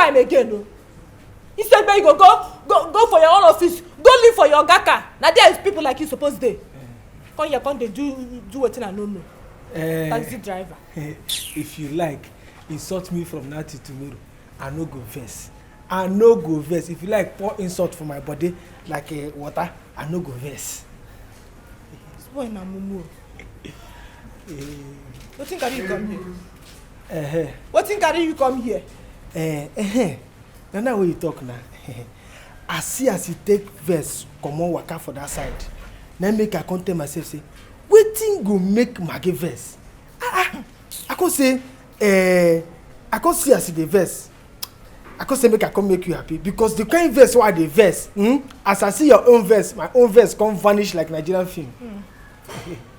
time again, no. Instead, you go for your own office. Go live for your gaka. Now there is people like you supposed to. Come here, come they do what I don't know. Taxi driver. If you like, insult me from now till tomorrow. I no go vex. I no go vex. If you like, pour insult for my body like water. I no go vex. This boy na mumu. What thing carry you come here? What thing carry you come here? Now when you talk now, I see as you take verse, come on waka for that side. Now make I come tell myself say, wetin go make Maggie verse? I can say, I can see as the verse. I can say make I come make you happy because the kind verse why the verse, as I see your own verse, my own verse come vanish like Nigerian film.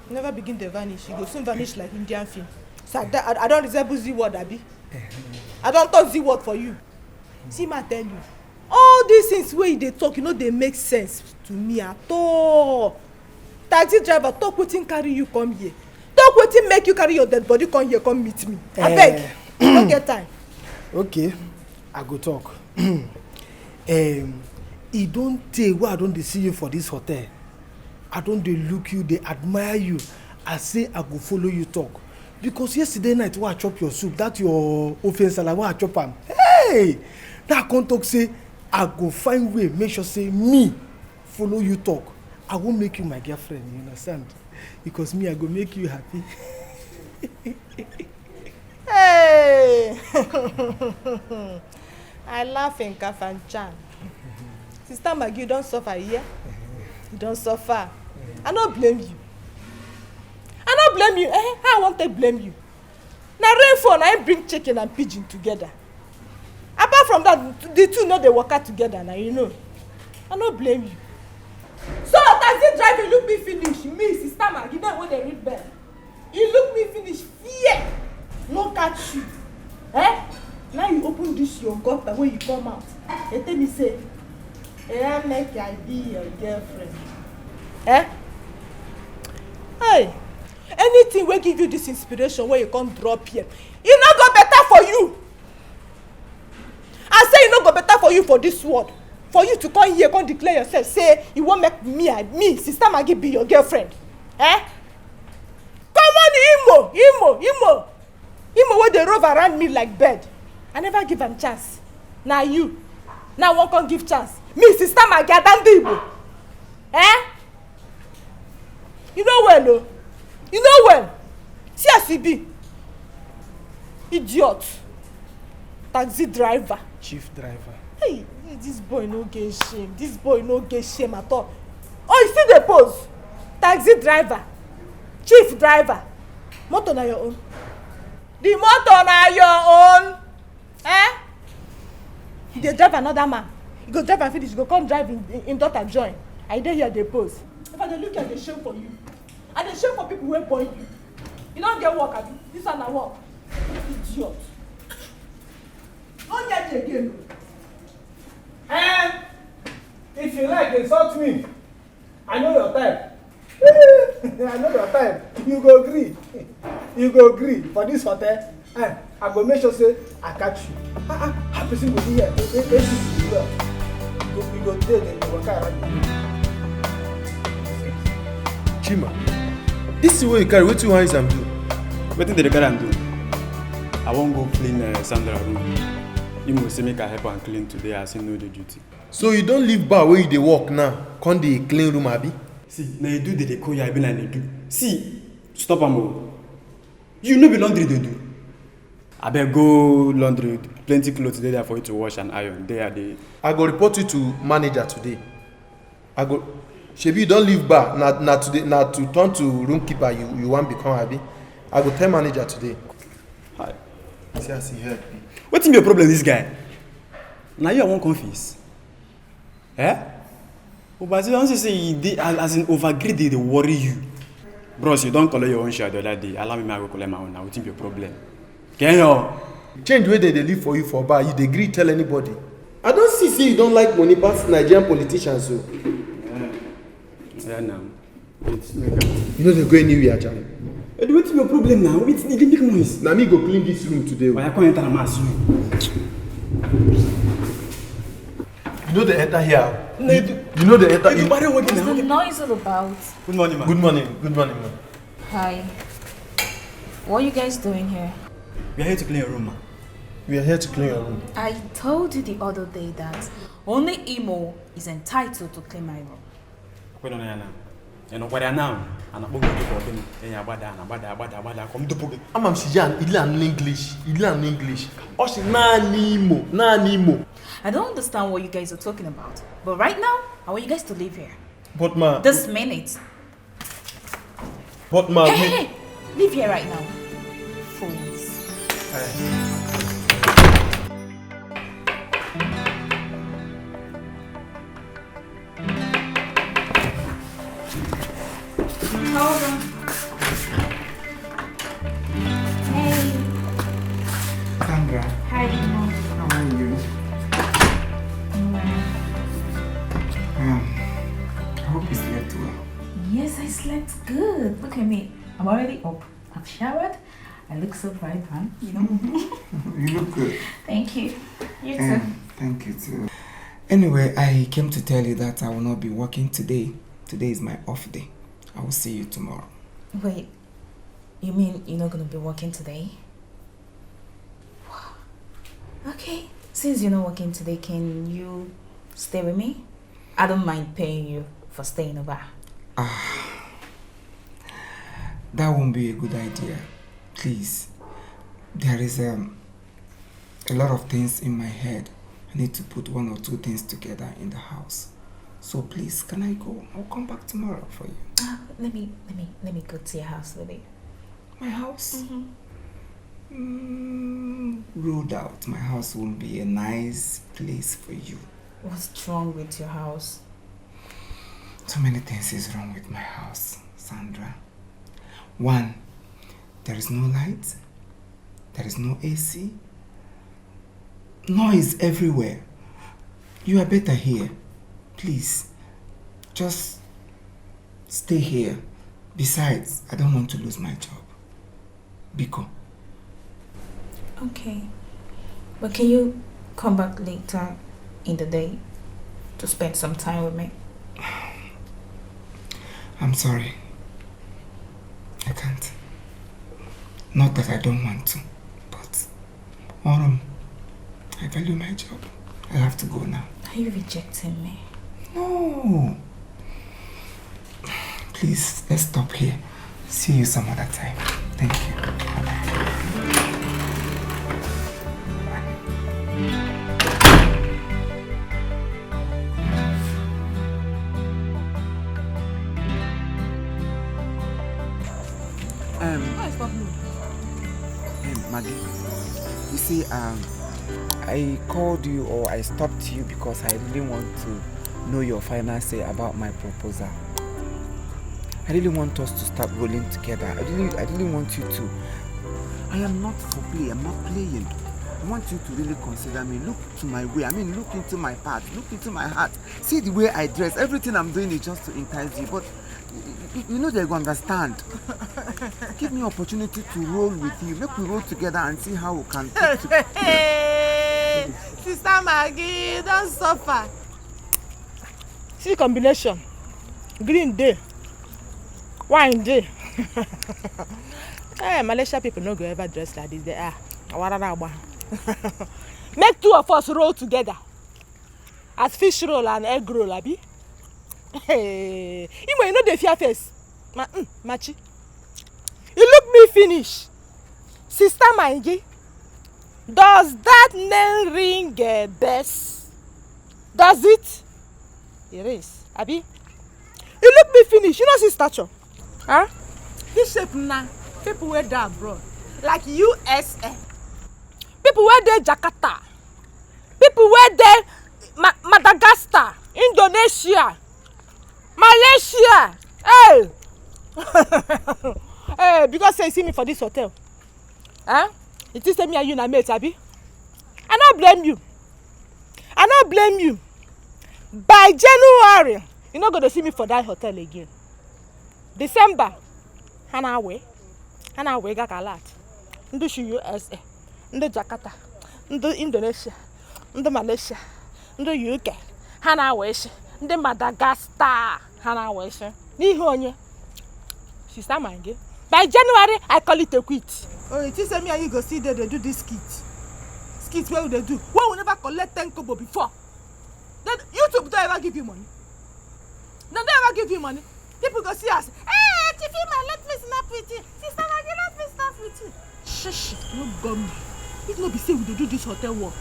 Never begin to vanish. You go soon vanish like Indian film. So I don't resemble Z word, Abi. I don't talk Z word for you. See, ma tell you, all these things where they talk, you know, they make sense to me at all. Taxi driver, talk wetin carry you come here. Talk wetin make you carry your dead body come here, come meet me. I beg, you don't get time. Okay, I go talk. E don't tey wey I don dey see you for this hotel. I don dey look you, dey admire you. I say I go follow you talk. Because yesterday night when I chop your soup, that your offense salad when I chop am. Hey! Now I come talk say I go find way make sure say me follow you talk. I won't make you my girlfriend, you understand? Because me I go make you happy. Hey! I laugh in Kafanchan. Sister Maggie, you don't suffer here. You don't suffer. I don't blame you. I don't blame you. I won't blame you. Now rainfall, I bring chicken and pigeon together. Apart from that, the two know they work out together now, you know. I don't blame you. So taxi driver look me finish. Me, Sister Maggie, then when they read bell. You look me finish. Fear. No catch you. Now you open this your gutter when you come out. They tell me say, I make I be your girlfriend. Hey. Anything will give you this inspiration where you can't drop here. It not go better for you. I say it not go better for you for this world. For you to come here, come declare yourself, say you won't make me, Sister Maggie, be your girlfriend. Come on, Imo, where they rove around me like bird. I never give them chance. Now you. Now one can give chance. Me, Sister Maggie, I don't do Igbo. You know well, no? You know well. See as he be. Idiot. Taxi driver. Chief driver. Hey, this boy no get shame. This boy no get shame at all. Oh, you see the pose? Taxi driver. Chief driver. Motor na your own. The motor na your own. They drive another man. You go drive and finish. You go come drive in daughter join. I dey hear the pose. If I dey look at the shame for you. And dey shame for people wey born you. You don't get work, abi? This one na work. Idiot. Don't get it again. If you like, insult me. I know your type. I know your type. You go agree. You go agree. For this hotel, I go make sure say I catch you. How person go be here? You go there, then you work around. Chima, this is where you carry. What you want am do? Wetin dey carry am do? I wan go clean Sandra room. Imo say make I help am clean today as he know the duty. So you don leave bar where you dey work now, come dey clean room abi? See, na you do dey call you, I be like they do. See, stop am o. You no be laundry dey do. Abeg go laundry, plenty clothes dey there for you to wash and iron. There dey. I go report you to manager today. I go. Shebi you don leave bar na today na to turn to room keeper you wan become abi? I go tell manager today. Hi. See as he help me. Wetin be your problem this guy? Na you I wan confess. But you don't say he dey as in overgrade dey worry you. Bros, you don collect your own share the other day. Allow me I go collect my own. Now wetin be your problem? Can you? Change wey dey live for you for bar, you dey gree tell anybody. I don see say you don like money pass Nigerian politicians o. Yeah, now. You no dey go anywhere, Jam. Wetin be your problem now? Wetin dey make noise? Na me go clean this room today. Why I come enter am as you? You know they enter here. You know they enter here. What's the noise all about? Good morning, man. Good morning. Good morning, man. Hi. What are you guys doing here? We are here to clean your room, man. We are here to clean your room. I told you the other day that only Imo is entitled to clean my room. Wait on now. You know what I now? And I'm going to go to the come to Pogi. I'm Sijan, he learn English. He learn English. Oshi na Nimo. I don't understand what you guys are talking about. But right now, I want you guys to leave here. But ma. This minute. But ma. Hey! Leave here right now. Fools. Hold on. Hey. Sandra, Hi, Imo. how are you? I hope you slept well. Yes, I slept good. Look at me. I'm already up. I've showered. I look so bright, man. You know? You look good. Thank you. You too. Thank you too. Anyway, I came to tell you that I will not be working today. Today is my off day. I will see you tomorrow. Wait, you mean you're not going to be working today? Okay, since you're not working today, can you stay with me? I don't mind paying you for staying over. That won't be a good idea. Please. There is a lot of things in my head. I need to put one or two things together in the house. So please, can I go? I'll come back tomorrow for you. Let me go to your house with you. My house? Ruled out. My house won't be a nice place for you. What's wrong with your house? So many things is wrong with my house, Sandra. One, there is no light. There is no AC. Noise everywhere. You are better here. Please, just stay here. Besides, I don't want to lose my job. Biko. Okay. But can you come back later in the day to spend some time with me? I'm sorry. I can't. Not that I don't want to, but I value my job. I have to go now. Are you rejecting me? No. Please, let's stop here. See you some other time. Thank you. Maggie, you see, I called you or I stopped you because I really want to know your final say about my proposal. I really want us to start rolling together. I really want you to. I am not for play. I'm not playing. I want you to really consider me. Look to my way. I mean, look into my path. Look into my heart. See the way I dress. Everything I'm doing is just to entice you. But you know they're going to understand. Give me opportunity to roll with you. Make we roll together and see how we can. Hey, Sister Maggie, don't suffer. See combination. Green day. Wine day. Hey, Malaysia people no go ever dress like this. They are. Make two of us roll together. As fish roll and egg roll, abi. Hey, you know the fear face. Machi. You look me finish. Sister Maggie. Does that name ring a best? Does it? It is. Abi. You look me finish. You know see stature. Huh? This shape now. People wear that abroad. Like USA. People wear there Jakarta. People wear there Madagascar, Indonesia, Malaysia. Hey! Hey, because you see me for this hotel. Huh? It is me and you na mate, abi? I don't blame you. I don't blame you. By January, you're not going to see me for that hotel again. December, Hana we got a lot. Into USA, into Jakarta, into Indonesia. ndị Malaysia, ndị UK, ha na-awa isi, ndị Madagascar, ha na-awa isi. N'ihi onye? Sister Maggie. By January, I call it a quit. Oh, it is me and you go see they do this skit. Skit where they do. Why we never collect 10 kobo before? Then YouTube don't ever give you money. They don't ever give you money. People go see us. Hey, Chief IMO, let me snap with you. Sister Maggie, let me snap with you. Shush, no gum. It no be say we do this hotel work.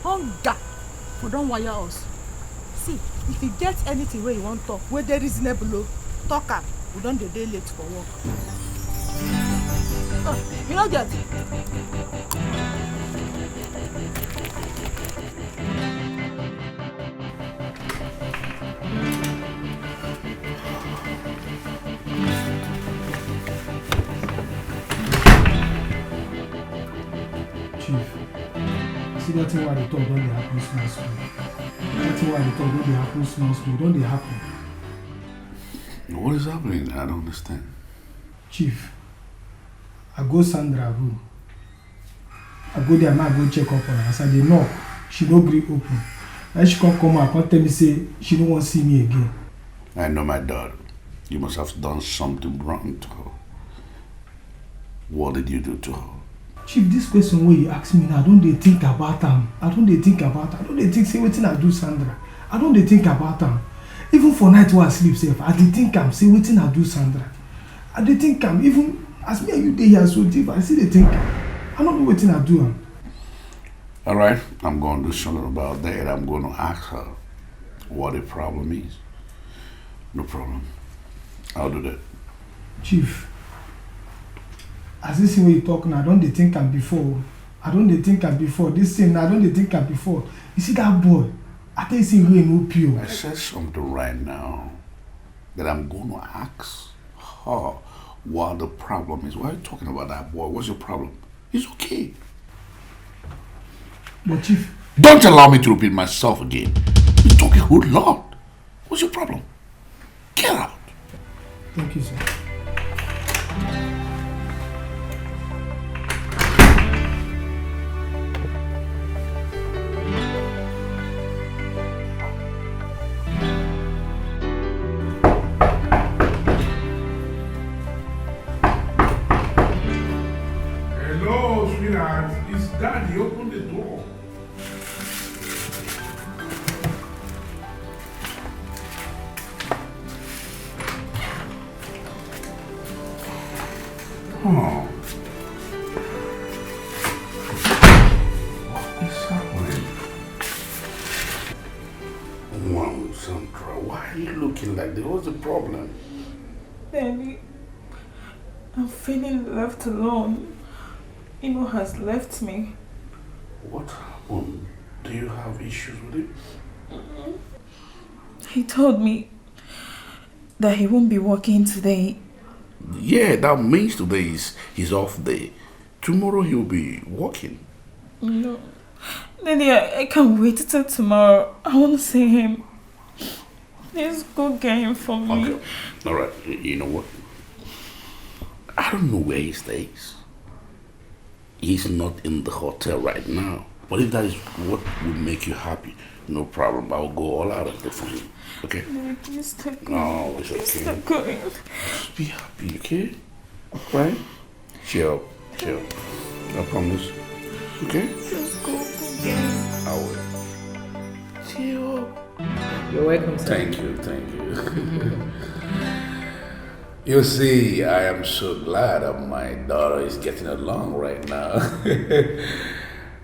Hunger. But don't wire us. See, if you get anything where you want to talk, where there is reasonable, talk am. We don't dey late for work. Oh, you know that. Chief, see that thing why they talk don't dey happen small small. That thing why they talk don't dey happen small small, don't dey happen. What is happening? I don't understand. Chief, I go Sandra room. I go there, I go check up on her. As I dey knock, she no gree open. And she come out, come tell me say she don't want to see me again. I know my daughter. You must have done something wrong to her. What did you do to her? Chief, this question where you ask me now, I don't dey think about am. I don't dey think about am. I don't dey think say wetin I do Sandra. I don't dey think about am. Even for night when I sleep safe, I dey think am say wetin I do Sandra. I dey think am even as me and you dey here so deep, I still dey think am. I don't know wetin I do am. All right, I'm going to do something about that. I'm going to ask her what the problem is. No problem. I'll do that. Chief, as this thing wey you talk now, I don dey think am before. I don dey think am before. This thing now, I don dey think am before. You see that boy? I tell you say rain no pure. I said something right now that I'm going to ask her what the problem is. Why are you talking about that boy? What's your problem? He's okay. But Chief, Don't allow me to repeat myself again. You're talking good Lord. What's your problem? Get out. thank you, sir. Hello, sweetheart. It's Daddy. Open the door. Oh. What is happening? Wow, Sandra, why are you looking like that? What's the problem? Daddy, I'm feeling left alone. Imo has left me. What happened? Do you have issues with it? He told me that he won't be working today. Yeah, that means today is his off day. Tomorrow he'll be working. No. Daddy, I can't wait till tomorrow. I want to see him. Please go get him for me. Okay. All right. You know what? I don't know where he stays. He's not in the hotel right now. But if that is what would make you happy, no problem. I'll go all out of it for you. Okay? Daddy, please stop going. No, it's Please okay. stop going. Just be happy, okay? Right? Cheer up. Cheer up. I promise. Okay? Just go get him. I will. Cheer up. You're welcome, sir. Thank you, thank you. You see, I am so glad that my daughter is getting along right now.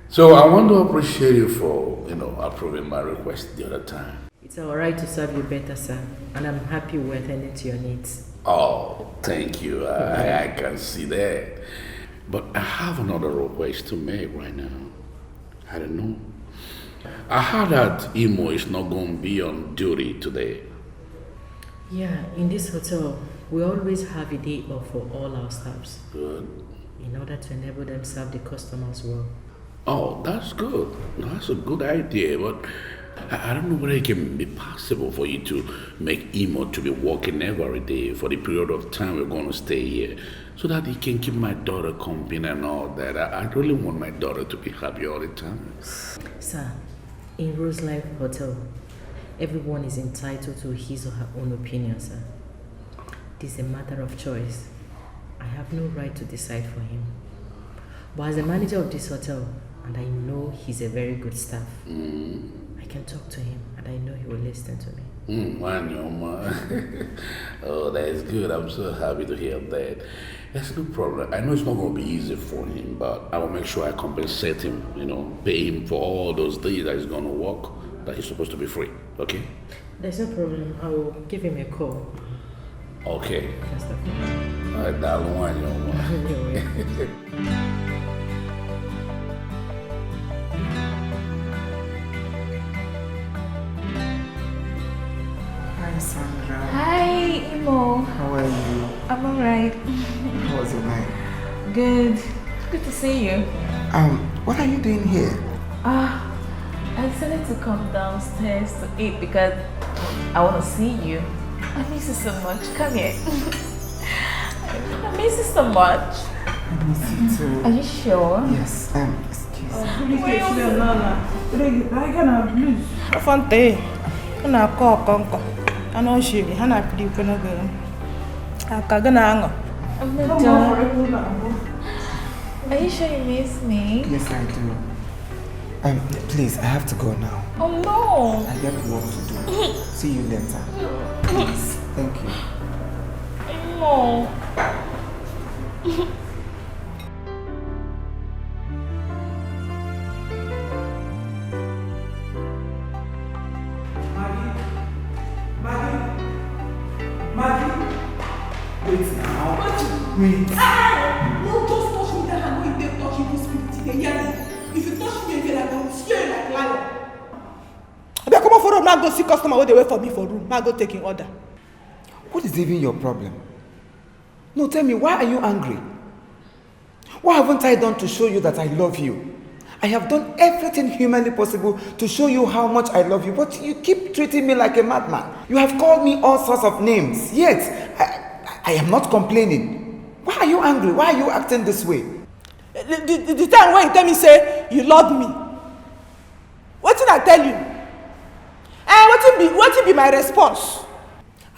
So I want to appreciate you for, approving my request the other time. It's our right to serve you better, sir. And I'm happy we're attending to your needs. Oh, thank you. I can see that. But I have another request to make right now. I don't know. I heard that Imo is not going to be on duty today. Yeah, in this hotel, we always have a day off for all our staffs. Good. In order to enable them serve the customers well. Oh, that's good. That's a good idea, but I don't know whether it can be possible for you to make Imo to be working every day for the period of time we're going to stay here, so that he can keep my daughter company and all that. I really want my daughter to be happy all the time. Sir, In Rose Life Hotel, everyone is entitled to his or her own opinion, sir. This is a matter of choice. I have no right to decide for him. But as the manager of this hotel, and I know he's a very good staff, I can talk to him, and I know he will listen to me. Oh, that is good. I'm so happy to hear that. That's no problem. I know it's not going to be easy for him, but I will make sure I compensate him, pay him for all those days that he's going to work, that he's supposed to be free. Okay? There's no problem. I will give him a call. Okay. That's the All right, darling, Hi, Sandra. Hi, Imo. How are you? I'm alright. How was your night? Good. Good to see you. What are you doing here? I decided to come downstairs to eat because I want to see you. I miss you so much. Come here. I miss you so much. I miss you too. Are you sure? Yes. Excuse me. Fonte. Na ko konko. Ano shiri hana pidi ko na go. Aka na ango. I'm not done. Are you sure you miss me? Yes, I do. Please, I have to go now. Oh no. I got work to do. See you later. Please. Thank you. No. Maggie. Wait now. Wait. No, just touch me that I'm going to touch you spirit. If you touch me again, I will tear you like lion. I come on for room, now go see customer where they wait for me for room. Now go take in order. What is even your problem? No, tell me, why are you angry? What haven't I done to show you that I love you? I have done everything humanly possible to show you how much I love you, but you keep treating me like a madman. You have called me all sorts of names, yet I am not complaining. Why are you angry? Why are you acting this way? The time when you tell me, say, you love me. What did I tell you? What will be my response?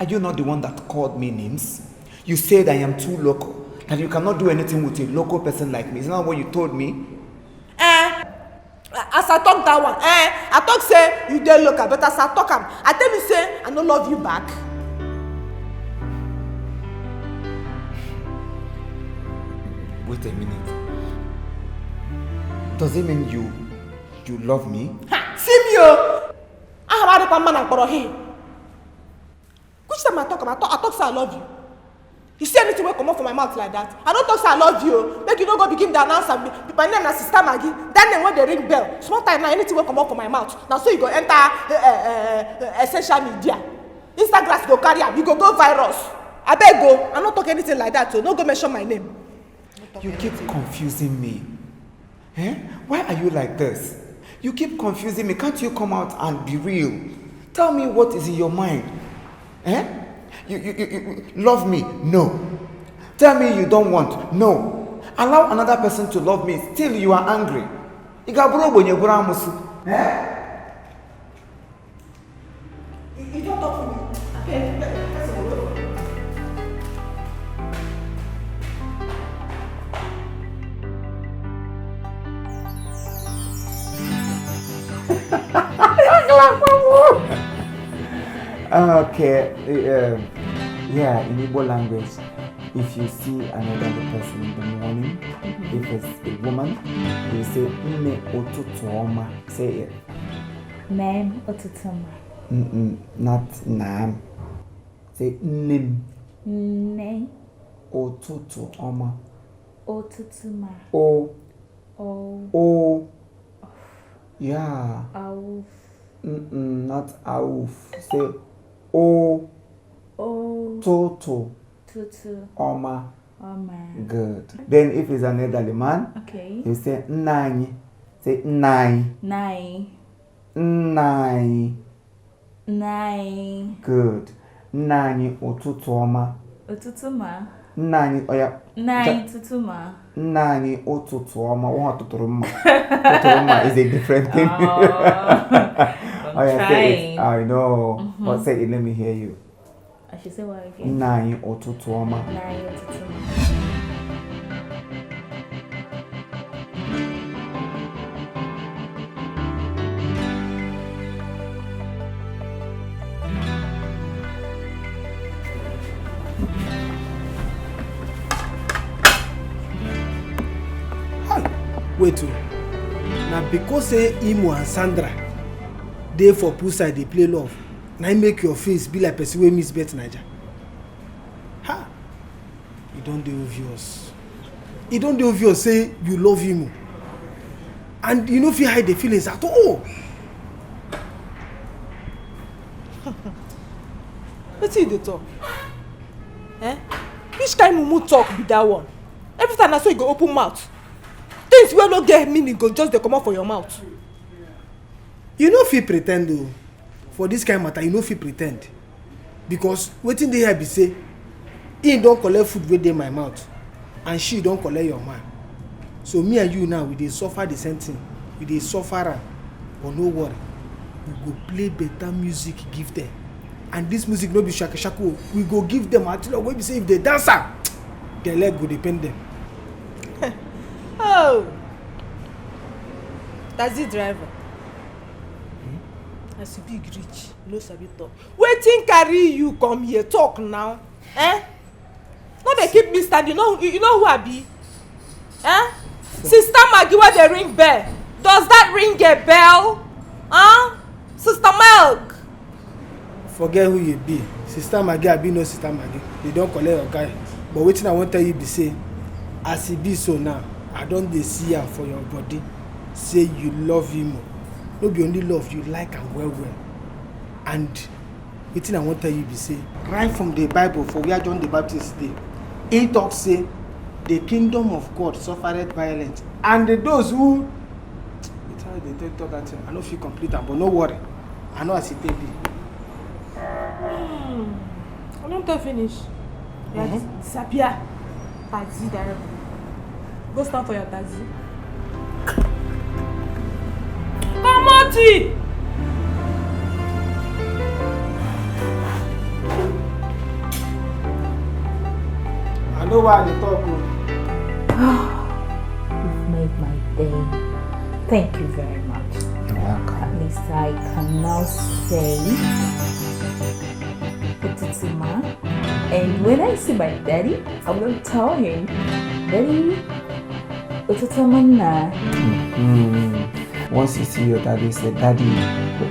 Are you not the one that called me names? You said I am too local, and you cannot do anything with a local person like me. Isn't that what you told me? As I talk that one, I talk say you dey local, but as I talk I tell me say I no love you back. Wait a minute. Does it mean you love me? See me, oh! I have had a man and borrow him. Which time I talk say I love you. You see anything will come out from my mouth like that? I don't talk say I love you. Make you don't go begin to announce me. My name is Sister Maggie. That name when they ring bell. Small time now, anything will come out from my mouth. Now so you go enter social media. Instagram go carry up. You go virus. I beg go. I don't talk anything like that. So don't go mention my name. You keep confusing me. Why are you like this? You keep confusing me. Can't you come out and be real? Tell me what is in your mind. You love me? No. Tell me you don't want? No. Allow another person to love me. Still you are angry. You don't talk to me. Okay. Yeah, in Igbo language, if you see another person in the morning, if it's a woman, you say Mme Otutuoma. Say it. Mem Otutuoma. Not Nam. Say Nim. Ne. Otutuoma. Otutuma. O. O. O. Yeah. Auf. Not auf. Say O. O. Toto. Tutu. Oma. Oma. Good. Then if it's an elderly man, okay, you say Nai. Say Nai. Nai. Nai. Nai. Good. Nai Otutu Oma. Otutuma. Nani, oya. Nine to two ma. Nani, otutuoma, otuturuma. Otuturuma is a different thing. Oh, I'm say it. I know. But say it, let me hear you. I should say what again? Nani, otutuoma. Nine to two ma. Wait, now because say Imo and Sandra they for poolside they play love, now make your face be like person wey miss bet Naija. Ha! You don't dey obvious. You don't dey obvious say you love Imo, and you no fit hide the feelings at all. Wetin you dey talk? Which kind mumu talk be that one? Every time I say you go open mouth. Things wey no get meaning go just dey comot for your mouth. You no fit pretend o. For this kind matter you no fit pretend, because wetin dey here be say him don collect food wey dey my mouth and she don collect your man. So me and you now we dey suffer the same thing. We dey suffer am, but no worry, we go play better music give them, and this music no be shaka shaka o. We go give them atilọ wey be say if they dance am their leg go dey pain them. Oh, taxi driver. As you big rich, no sabi talk. Wetin carry you come here talk now? No dey keep me standing. You know who I be? Sister Maggie wey dey ring bell. Does that ring a bell? Sister Milk. Forget who you be. Sister Maggie, I be no Sister Maggie. They don collect your guy. But wetin I wan tell you be say, as e be so now, I don dey see am for your body. Say you love him. No be only love, you like am well well. And wetin I wan tell you be say, right from the Bible for where John the Baptist dey, he talk say the kingdom of God suffered violence, and those who they talk that thing, I no fit complete am, but no worry, I know as e take be. I don talk finish. Disappear. Taxi driver. Go stand for your taxi. Come on, T. I know why they talk. You've made my day. Thank you very much. You're welcome. At least I can now say Ututuma. And when I see my daddy, I will tell him, Daddy, Ututuma na. Once you see your daddy, say, Daddy,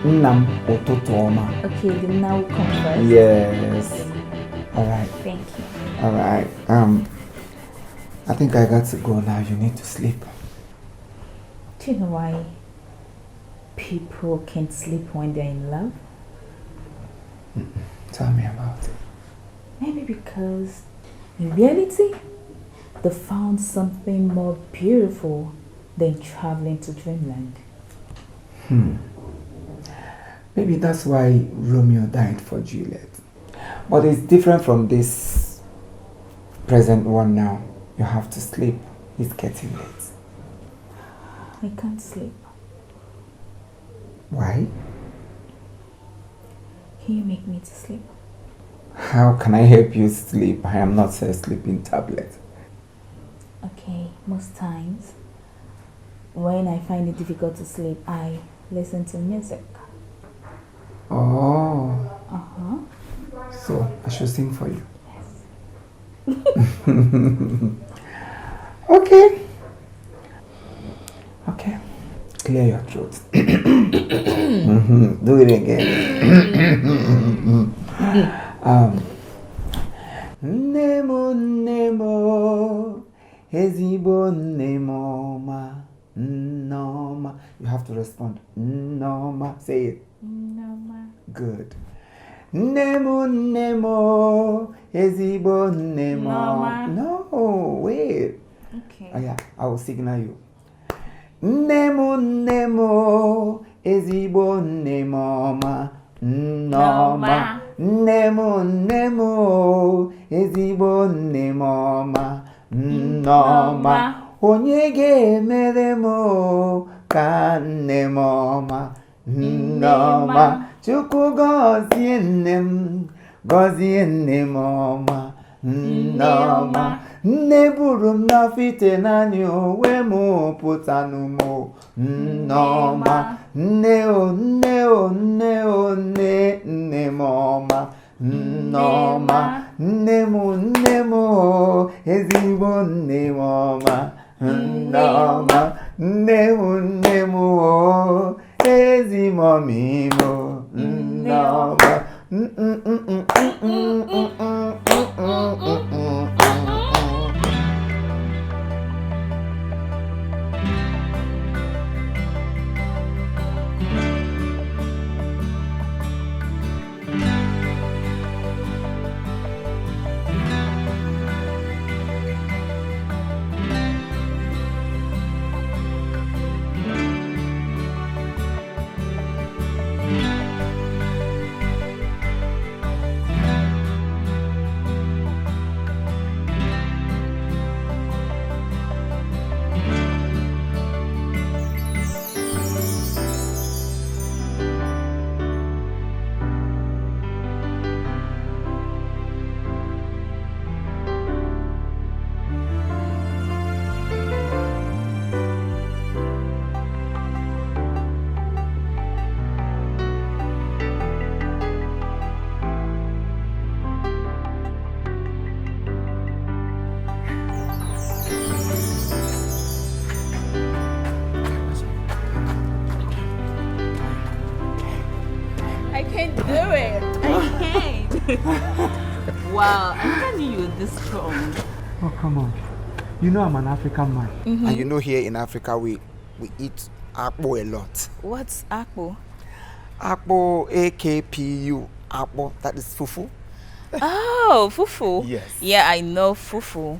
Nnam Ototuoma. Okay, then now will come first. Yes. Okay. Alright. Thank you. Alright. I think I got to go now. You need to sleep. Do you know why people can't sleep when they're in love? Tell me about it. Maybe because in reality, they found something more beautiful than traveling to dreamland. Maybe that's why Romeo died for Juliet. But it's different from this present one now. You have to sleep. It's getting late. I can't sleep. Why? Can you make me to sleep? How can I help you sleep? I am not a sleeping tablet. Okay, most times when I find it difficult to sleep, I listen to music. Oh. So I should sing for you. Yes. Okay. Okay. Clear your throat. Do it again. Nemo, Nemo, Ezigbo Nemo, Noma. You have to respond. Noma. Say it. Noma. Good. Nemo, Nemo, Ezigbo Nemo. Noma. No, wait. Okay. Oh yeah, I will signal you. Nemo, Nemo, Ezigbo Nemo, Noma. nne m o, ezigbo nne m ọma, Nneọma, onye ga-emere m o ka nne m ọma, Nneọma, Chukwu gọzie nne m, gọzie nne m ọma, Nneọma, nne buru m n'afọ ite naanị o wee mụpụta n'ụmụ, Nneọma, nne o nne o nne o nne nne m ọma, Nneọma, nne m o, ezigbo nne m ọma, Nneọma, nne m o, ezi mọmị m o, Nneọma. Wow, I never knew you were this strong. Oh, come on. You know I'm an African man. Mm-hmm. And you know here in Africa we eat akpo a lot. What's akpo? Akpo, A-K-P-U. Akpo, that is fufu. Oh, fufu. Yes. Yeah, I know fufu.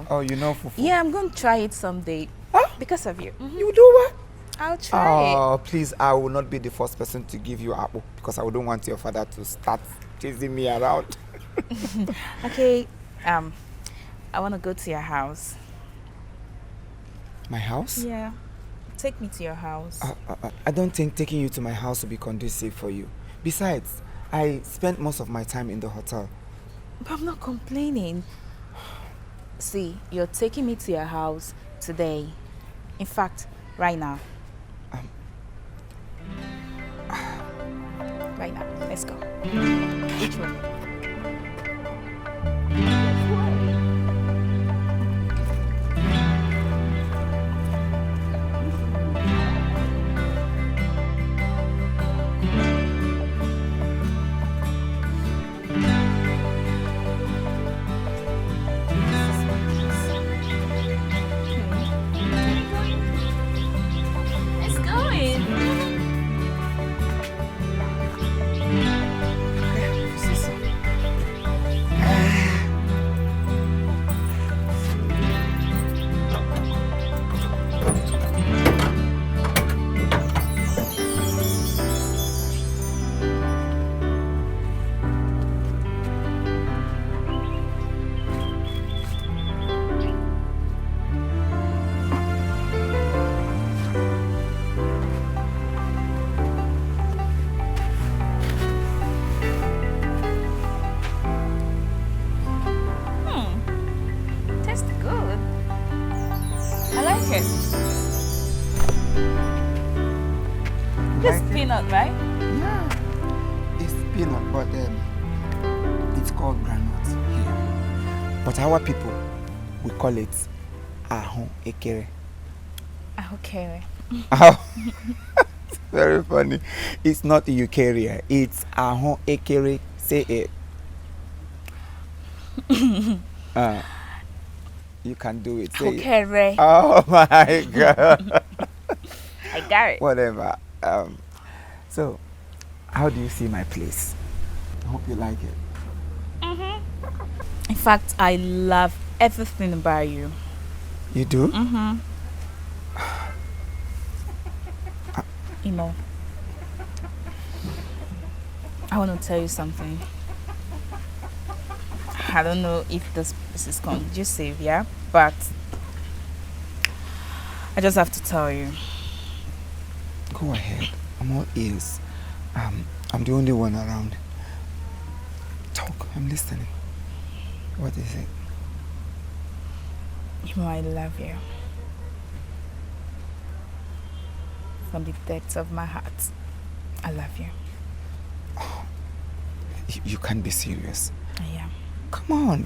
Oh, you know fufu? Yeah, I'm going to try it someday. Huh? Because of you. Mm-hmm. You do what? I'll try it. Oh, please, I will not be the first person to give you akpo because I wouldn't want your father to start chasing me around. Okay, I want to go to your house. My house? Yeah. Take me to your house. I don't think taking you to my house will be conducive for you. Besides, I spent most of my time in the hotel. But I'm not complaining. See, you're taking me to your house today. In fact, right now. Right now. Let's go. Which one? Right? Yeah, it's peanut, but it's called granite here. But our people, we call it ahon ekere. Ahokere. Oh, very funny. It's not eukarya, it's ahon ekere. Say it. You can do it. Say it. Oh my God. I got it. Whatever. So, how do you see my place? I hope you like it. Mm-hmm. In fact, I love everything about you. You do? Mm-hmm. Imo. I want to tell you something. I don't know if this is conducive, yeah, but I just have to tell you. Go ahead. I'm all ears. I'm the only one around. Talk. I'm listening. What is it? Imo, I love you. From the depths of my heart, I love you. Oh, you can't be serious. I am. Come on.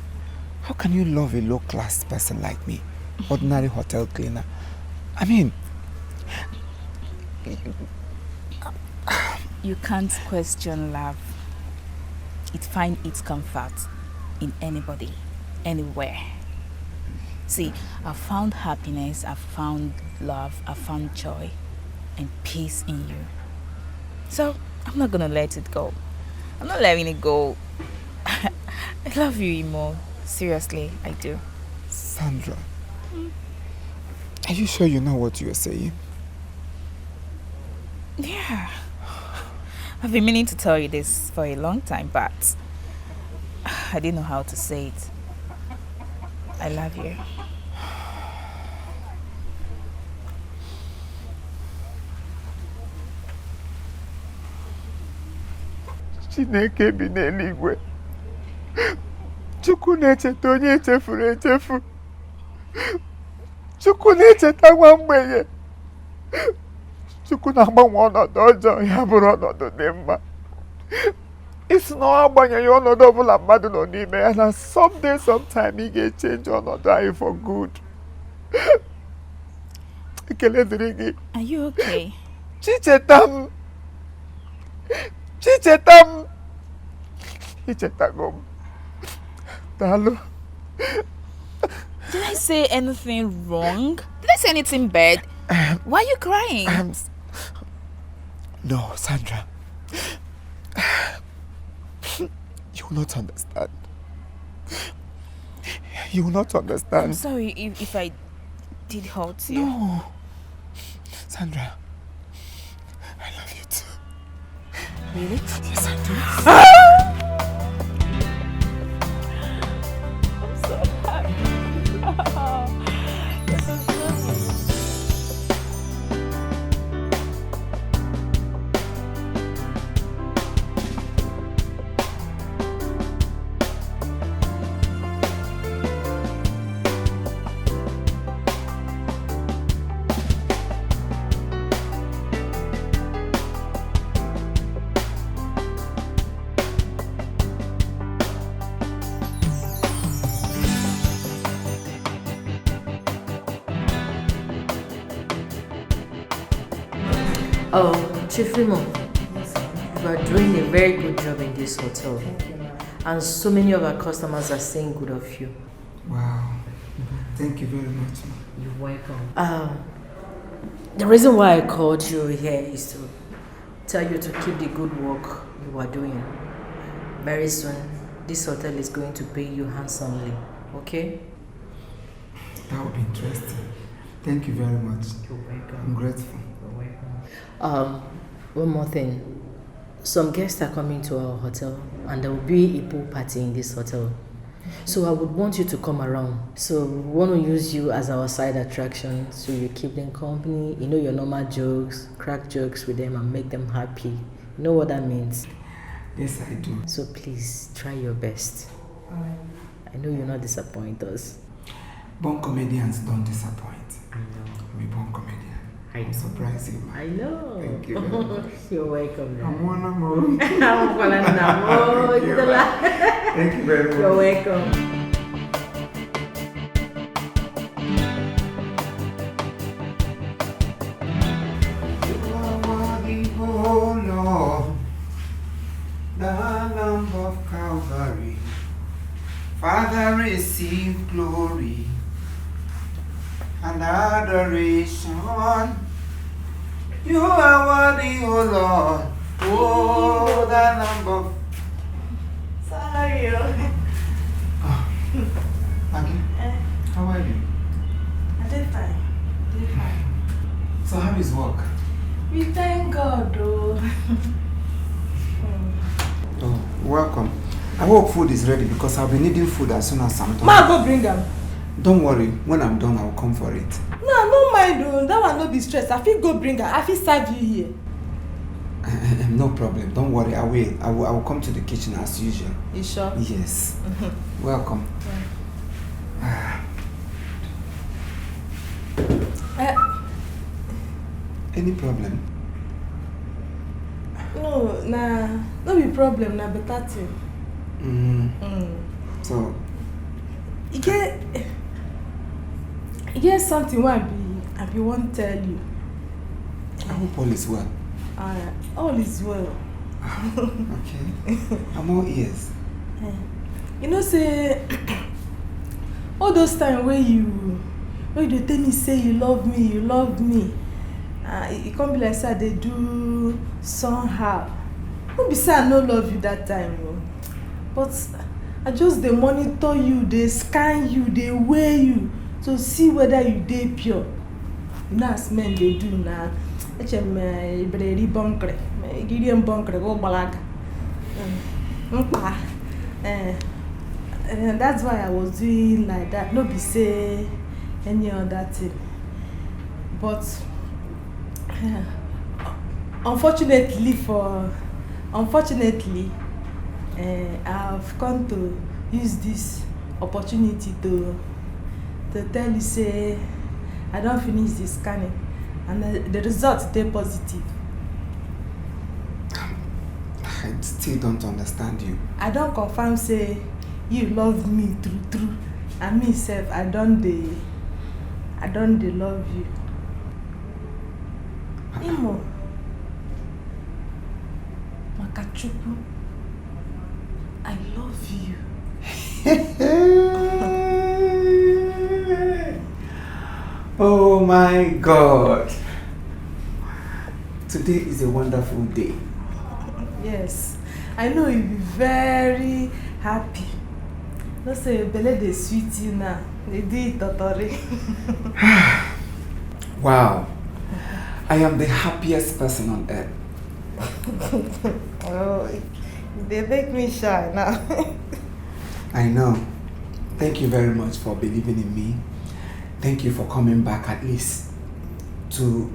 How can you love a low-class person like me? Ordinary hotel cleaner. I mean... You can't question love. It finds its comfort in anybody, anywhere. See, I've found happiness, I've found love, I've found joy and peace in you. So, I'm not gonna let it go. I'm not letting it go. I love you, Imo. Seriously, I do. Sandra, are you sure you know what you're saying? Yeah. I've been meaning to tell you this for a long time, but I didn't know how to say it. I love you. Chineke bi n'eluigwe. Chukwu na-echeta onye echefuru echefu. Chukwu na-echeta nwa mgbenye. Chukwu na-agbanwe ọnọdụ ọjọọ ya bụrụ ọnọdụ dị mma. Isi na ọ agbanyeghị ọnọdụ ọbụla mmadụ nọ n'ime ya na someday sometime ị ga-echange ọnọdụ anyị for good. Ekele dịrị gị. Are you okay? Chichetam. Chichetam. Ichetago m. Daalụ. Did I say anything wrong? Did I say anything bad? Why are you crying? No, Sandra. You will not understand. You will not understand. I'm sorry if I did hurt you. No. Sandra, I love you too. Really? Yes, I do. I'm so happy. This is lovely. Oh, Chief IMO, you are doing a very good job in this hotel. And so many of our customers are saying good of you. Wow. Thank you very much. You're welcome. The reason why I called you here is to tell you to keep the good work you are doing. Very soon, this hotel is going to pay you handsomely, okay? That would be interesting. Thank you very much. You're welcome. I'm grateful. You're welcome. One more thing. Some guests are coming to our hotel and there will be a pool party in this hotel. So I would want you to come around. So we want to use you as our side attraction so you keep them company, you know your normal jokes, crack jokes with them and make them happy. You know what that means? Yes, I do. So please, try your best. I know you'll not disappoint us. Born comedians don't disappoint. I know. I'm a born comedian. I'm surprising. I know. Thank you very much. You're welcome. I'm one more. Thank you very much. You're welcome. Oh Lord, the Lamb of Calvary, Father, receive glory and adoration. You are worthy, O Lord. Oh, the Lamb of... Sorry. Maggie, how are you? I did fine. So how is work? We thank God, though. Welcome. I hope food is ready because I'll be needing food as soon as I'm done. Ma, go bring them. Don't worry. When I'm done, I'll come for it. No, no mind. That one no be stress. I feel go bring her. I feel serve you here. No problem. Don't worry. I will come to the kitchen as usual. You sure? Yes. Welcome. Any problem? No, no be problem. Na better thing. So. You get something what I be want tell you. I hope all is well. All is well. Okay. I'm all ears. You know, say all those times where you tell me say you love me, it can't be like say they do somehow. Don't be say I no love you that time, but I just they monitor you, they scan you, they weigh you to see whether you dey pure. You know as men they do now. Ibreri bunkre, Gideon bunkre, go balaga. And that's why I was doing like that. No be say any other thing. But unfortunately, I've come to use this opportunity to tell you say I don't finish the scanning and the result they positive. I still don't understand you. I don't confirm say you love me true and me self I don't love you. Imo Makachuku, I love you. Oh my God. Today is a wonderful day. Yes, I know you'll be very happy. No say belle dey sweet you now. They do it totori. Wow. I am the happiest person on earth. Oh, they make me shy now. I know. Thank you very much for believing in me. Thank you for coming back at least to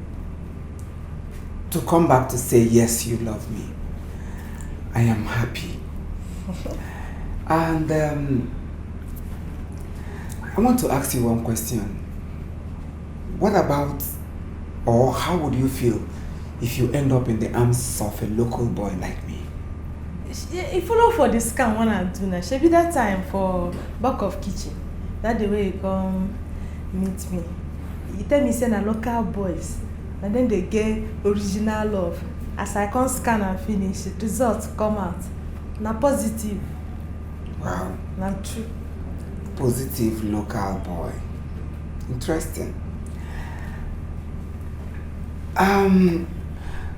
come back to say yes, you love me. I am happy. And I want to ask you one question. What about, or how would you feel if you end up in the arms of a local boy like me? You follow for the scam one I do now. Should be that time for back of kitchen. That the way you come meet me. You tell me say na local boys, and then they get original love. As I come scan and finish, the results come out. Na positive. Wow. Na true. Positive local boy. Interesting.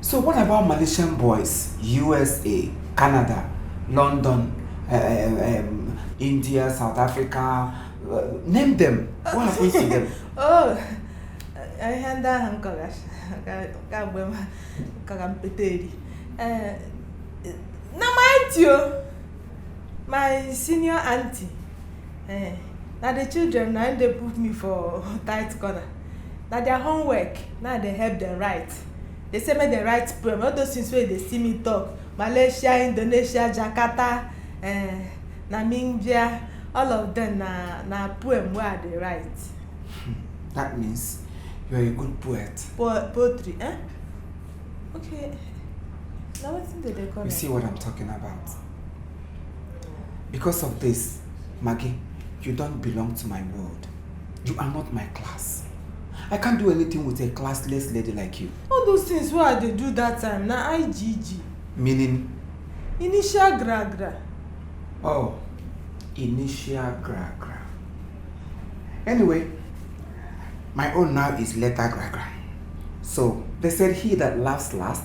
So what about Malaysian boys? USA, Canada, London, India, South Africa. Name them. What happens to them? Oh, I hand that hankogash. Kagampeteri. Na my auntie, my senior auntie. Now the children now they put me for tight corner. Now their homework, now they help them write. They say me they write poem. All those things where they see me talk. Malaysia, Indonesia, Jakarta, Namibia, all of them na poem where they write. That means you are a good poet. Poetry, eh? Okay. Now what did they call it? You see what I'm talking about? Because of this, Maggie, you don't belong to my world. You are not my class. I can't do anything with a classless lady like you. All those things why they do that time, na IGG. Meaning? Initial gra. Oh, initial gra. Anyway, my own now is letter gra. So, they said he that laughs last,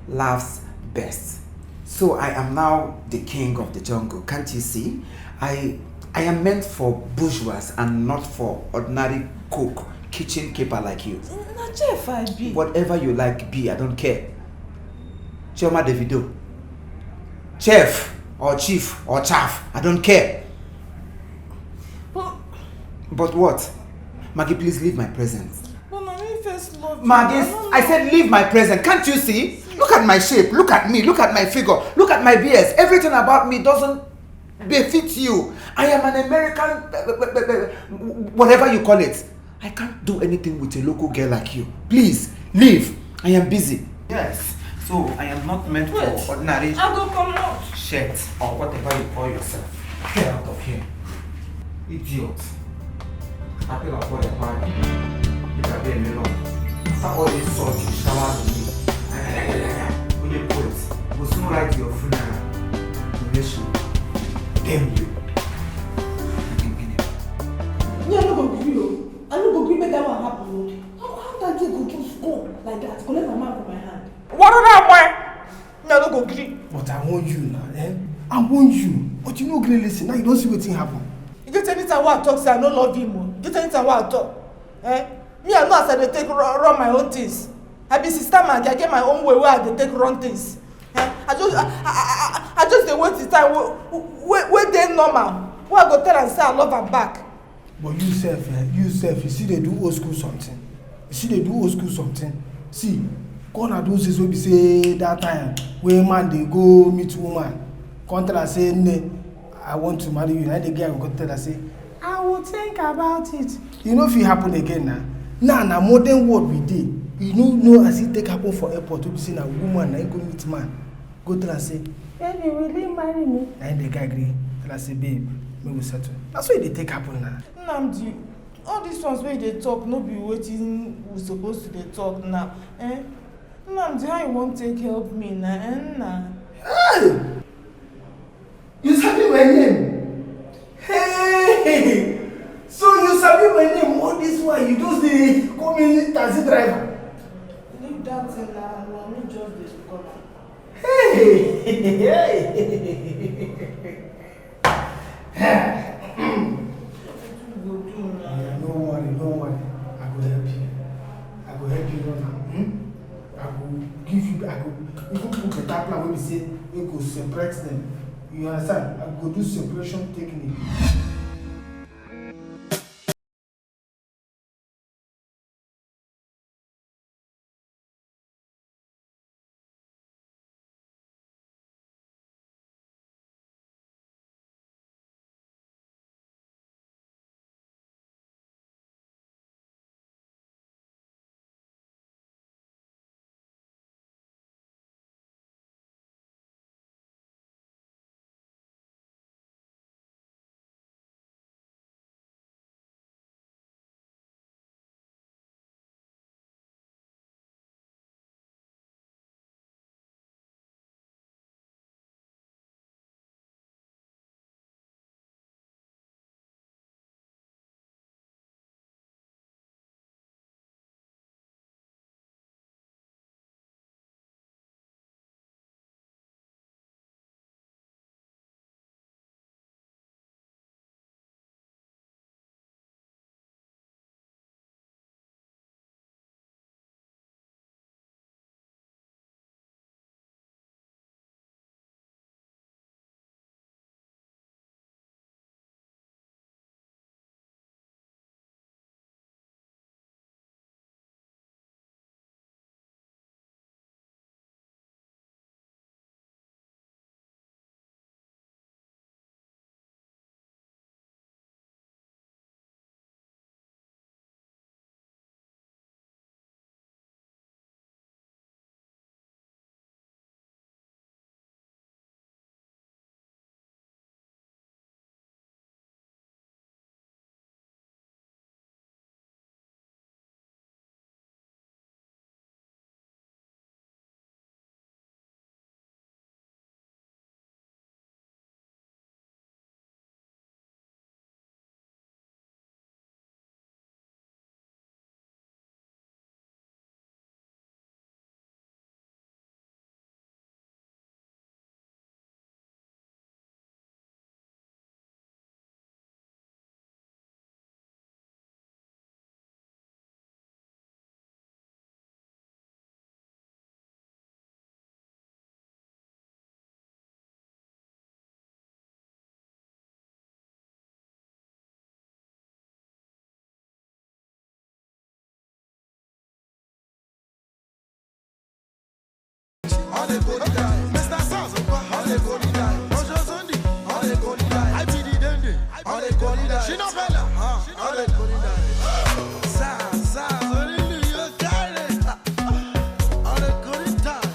laughs best. So I am now the king of the jungle. Can't you see? I am meant for bourgeois and not for ordinary cook, kitchen keeper like you. Na chef I be. Whatever you like be, I don't care. Chioma Davido. Chef or chief or chaff, I don't care. But what? Maggie, please leave my presence. But mommy first love you. Maggie, I said leave my presence. Can't you see? Look at my shape, look at me, look at my figure, look at my beard. Everything about me doesn't befit you. I am an American, whatever you call it. I can't do anything with a local girl like you. Please, leave. I am busy. Yes. So, I am not meant for ordinary I'll go come out. shit or whatever you call yourself. Get out of here. Idiot. I feel like what you're you can be a mirror. After all this salt you shower me. When you put it, will soon write your funeral. Donation. Damn you. Me, I no go gree o. I no go gree make that one happen. How that girl go just go like that? Collect my man from my hand. What did that boy? Me, I no go gree. But I want you now, eh? I want you. But you no gree listen. Now you don't see wetin happen. You get anytime wey I talk say I no love him o. You get anytime wey I talk. Eh? Me, I know as I dey take run my own things. I be sister Maggie, I get my own way where I dey take run things. Eh? I just dey wait the time wey dey normal. Wey I go tell am say I love am back. But you sef, you see they do old school something. See, gone are those days wey be say that time wey man dey go meet woman, come tell her say, "Nee, I want to marry you." And the guy go tell her say, "I will think about it." You know if it happen again now. Now na modern world we dey. You no know as it take happen for airport wey be say na woman na go meet man. Go tell her say, "Baby, will you marry me?" And the guy agree. Tell her say, "Babe, we will settle." That's why they take happen now. Nnamdi, all these ones wey dey talk no be wetin we suppose to dey talk now. Eh? Nnamdi, how you wan take help me na? Na. Hey! You sabi my name? Hey! So you sabi my name all this while you just dey call me taxi driver? Leave that thing na me just dey call am. Hey! Don't worry. I go help you run am. I go even put better plan wey be say we go separate them. You understand? I go do separation technique. the go die. Mr. Sauce, all the go die. Ojo Sunday, all the go die. I be the dende, all the go die. She no bella, all the go die. Sa, only you got it. All the go die.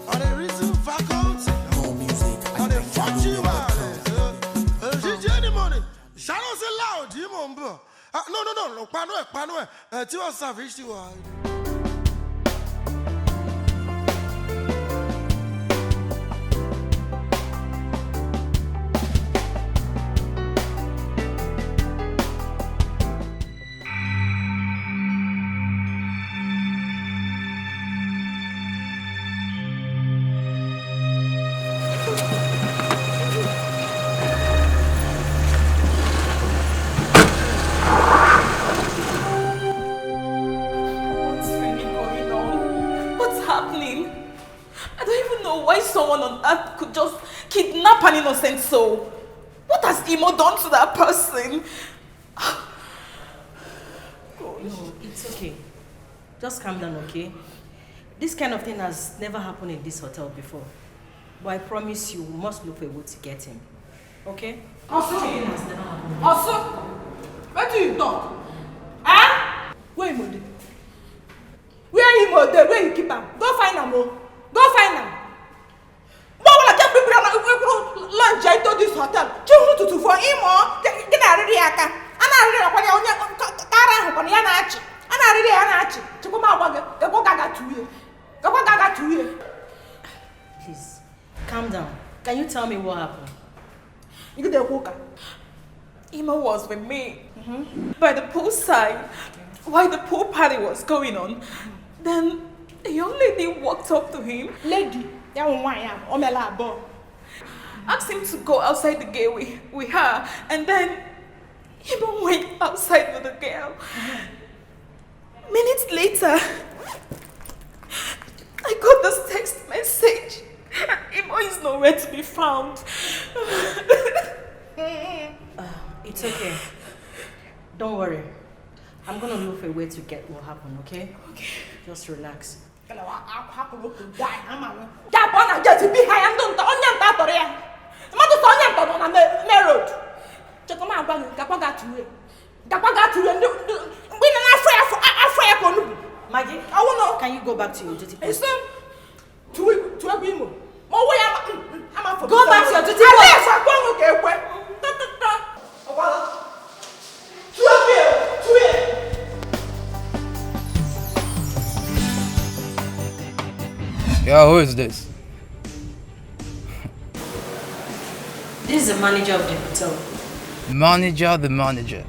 All the reason faculty. More music. All the fuck you are. She money. Shadow say loud, you mumbo. No, pano. Ti was savage to why. Someone on earth could just kidnap an innocent soul. What has Imo done to that person? No, it's okay. Just calm down, okay? This kind of thing has never happened in this hotel before. But I promise you, we must look for a way to get him. Okay? Also, where do you talk? Huh? Where Imo dey? Where Imo dey? Where you keep him? Go find him, Go find him. Lunch into this hotel. Chihutu for Imo. Get out of the aka. And I read what you Kara when Yanachi. And I read Yanachi. Chukuma, the Gogaga to you. The Gogaga to you. Please, calm down. Can you tell me what happened? You get the hookah. Imo was with me by the poolside while the pool party was going on. Then a young lady walked up to him. Lady, asked him to go outside the gate with her, and then Imo went outside with the girl. Minutes later, I got this text message. Imo is nowhere to be found. It's okay. Don't worry. I'm gonna look for a way to get what happened, okay? Okay. Just relax. Maggie, can you go back to your duty post? Go back to your duty post. Yeah, who is this? This is the manager of the hotel. Manager, the manager.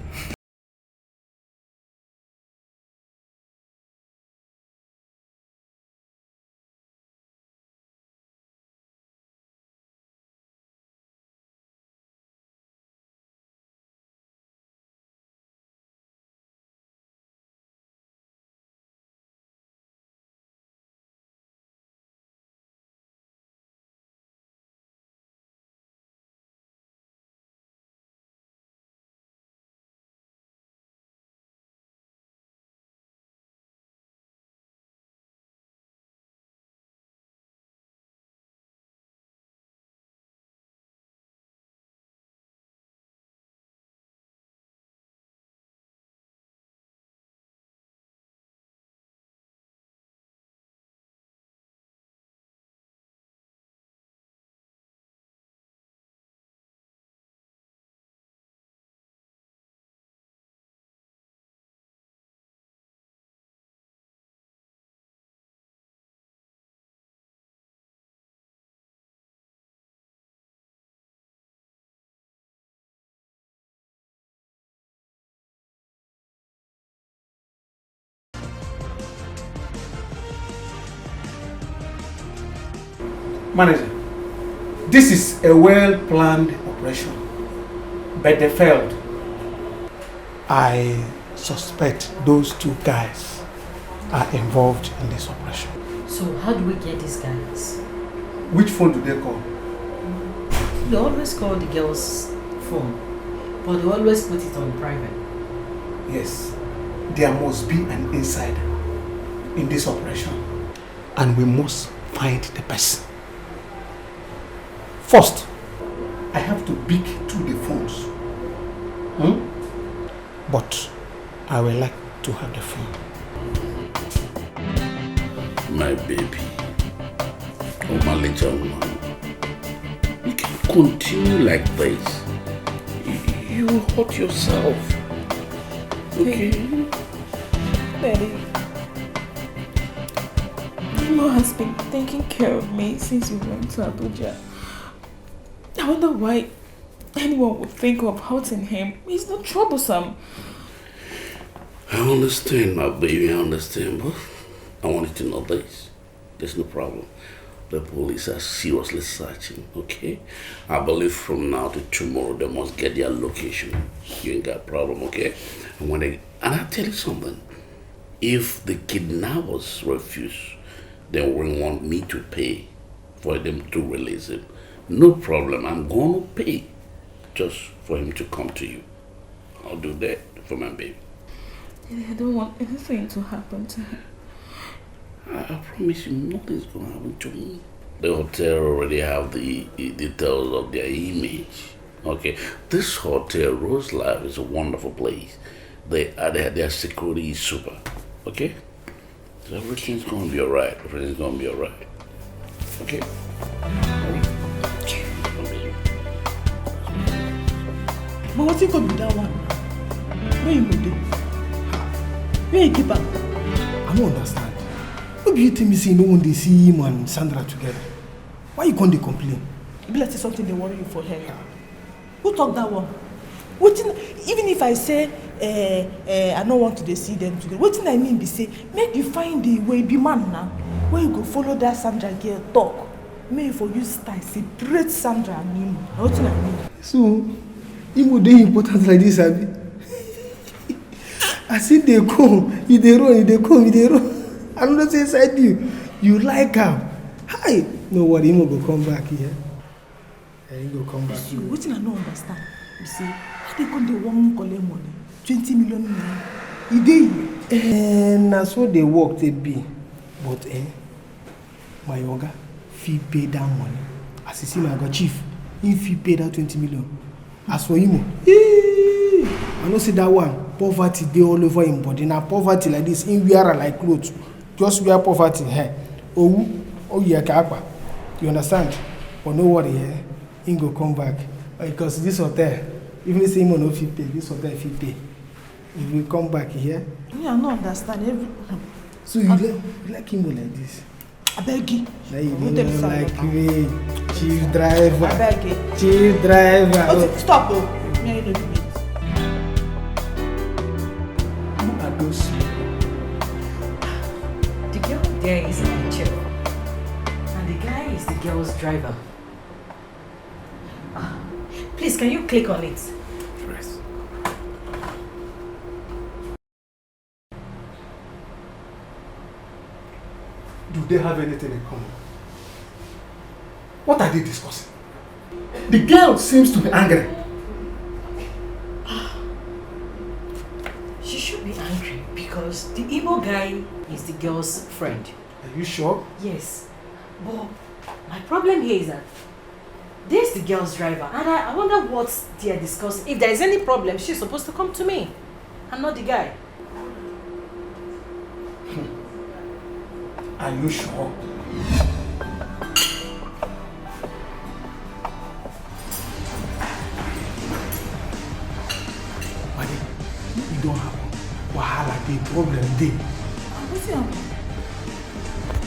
Manager, this is a well-planned operation, but they failed. I suspect those two guys are involved in this operation. So how do we get these guys? Which phone do they call? They always call the girl's phone, but they always put it on private. Yes, there must be an insider in this operation, and we must find the person. First, I have to pick through the phones. But I would like to have the phone. My baby, oh my little woman, you can continue like this. You will hurt yourself. Okay? Daddy, Imo has been taking care of me since we went to Abuja. I wonder why anyone would think of hurting him. He's not troublesome. I understand, my baby, I understand, but I want you to know this. There's no problem. The police are seriously searching, okay? I believe from now to tomorrow they must get their location. You ain't got a problem, okay? And I'll tell you something. If the kidnappers refuse, they will want me to pay for them to release him. No problem, I'm going to pay just for him to come to you. I'll do that for my baby. I don't want anything to happen to him. I promise you nothing's going to happen to me. The hotel already have the details of their image. Okay, this hotel, Rose Life, is a wonderful place. Their security is super. Okay? So everything's going to be alright. Everything's going to be alright. Okay? But what's it going to be that one? Where you go do? Where you keep up? I don't understand. What do you think me say no one they see him and Sandra together? Why you can't complain? It be like something they worry you for her. Who talk that one? Even if I say I don't want to see them together, what I mean be say make you find the way be man now. Where you go follow that Sandra girl talk. Make for you style separate Sandra and Imo. What I mean? So Imo dey important like this, Abi. I see they come, you they run, they come, they run. I'm not saying inside you like her. Hi, no worry, Imo go come back here. He go come back. See, what I don't understand. You see, how they come they want collect money? 20 million naira. He dey. That's what they work they be. But my yoga fee pay that money. As you see my God chief, if he pay that 20 million. As for Imo, I don't see that one. Poverty they all over him body. Now poverty like this, in wear like clothes. Just wear poverty here. Oh yeah, kapa. You understand? But no worry, he go come back. Because this hotel, even if Imo no fit pay, this hotel fit pay. If we come back here. Me, I don't understand So you like Imo like this? I beg you. Now you don't like me, chief driver. I beg you. Chief driver. Oh, stop, oh. Me, I don't do it. Who are those? The girl there is my chair, and the guy is the girl's driver. Please, can you click on it? Yes. Do they have anything in common? What are they discussing? The girl seems to be angry. She should be angry because the Igbo guy is the girl's friend. Are you sure? Yes. But my problem here is that this is the girl's driver, and I wonder what they are discussing. If there is any problem, she's supposed to come to me and not the guy. Are you sure? Buddy, you don't have wahala, the problem dey. What's it happen?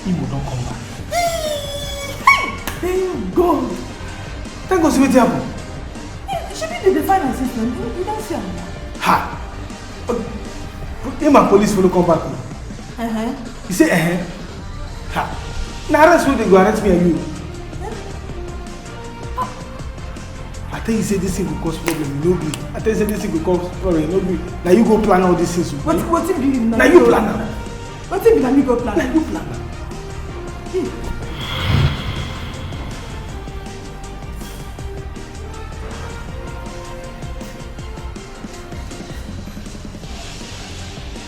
Imo don't come back. Thank God. Thank God, see what happened. She be the final system. You don't see her. Ha! Him and police will come back. You say, ha! Now arrest who they go arrest me and you. I tell you say this thing will cause problem, you no gree. I tell you say this thing will cause problem, you no gree. Now you go plan all these things. What if you now you plan am? What if you me go plan? Now you plan am.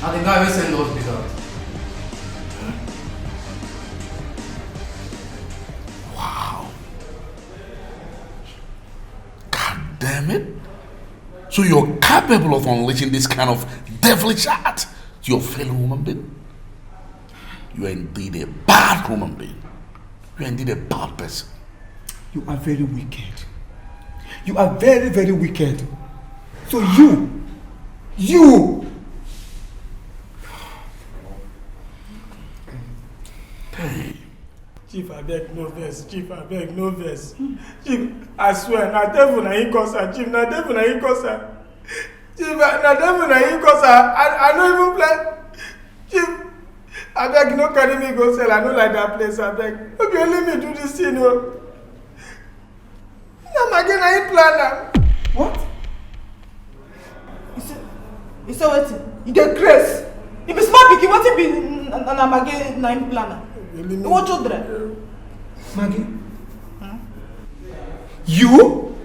Now the guy will send those bills out. So you're capable of unleashing this kind of devilish art to your fellow human being? You are indeed a bad human being. You are indeed a bad person. You are very wicked. You are very, very wicked. So you. Chief, I beg no verse. Chief, I beg no verse. Chief, I swear, na devil na him cause her. Chief, na devil na him cause her. Chief, na devil na him cause her. I don't even play. Chief, I beg no carry me go sell. I don't like that place. I beg. Hope you only me do this thing, no. I'm again na him plan am. What? You say what? You get grace. You be smart pikin, what be na again na him plan am? You want children? Maggie? You?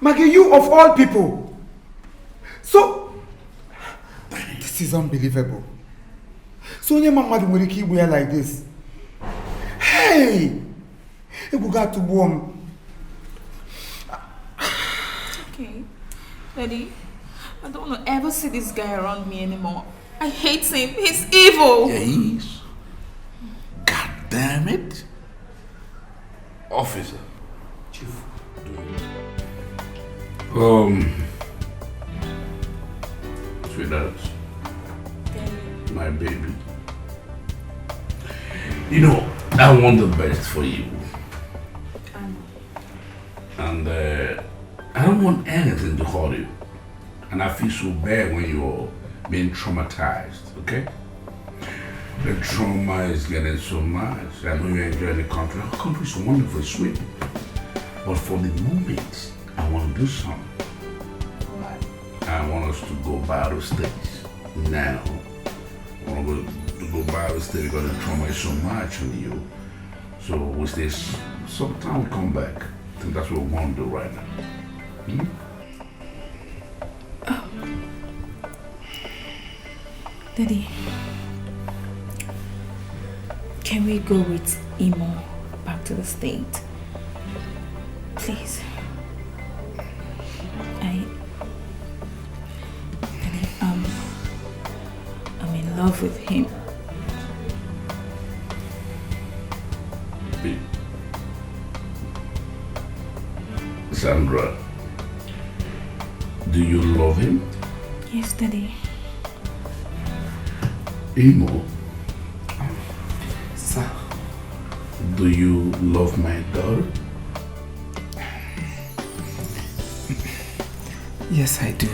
Maggie, you of all people. So, this is unbelievable. So, your mama will keep wear like this. Hey! You got to warm. Okay, Daddy, I don't want to ever see this guy around me anymore. I hate him. He's evil. Yeah, he is. God damn it. Officer. Chief. Sweetheart. My baby. You know, I want the best for you. And I don't want anything to hurt you. And I feel so bad when you're being traumatized, okay? The trauma is getting so much. I know you enjoy the country. Our country is wonderful, sweet. But for the moment, I want to do something. I want us to go by the States now. I want to go by the States because the trauma is so much on you. So we stay sometime we come back. I think that's what we want to do right now. Daddy, can we go with Imo back to the state? Please. Daddy, I'm in love with him. Sandra, do you love him? Yes, Daddy. Imo, Sir. Do you love my daughter? Yes, I do.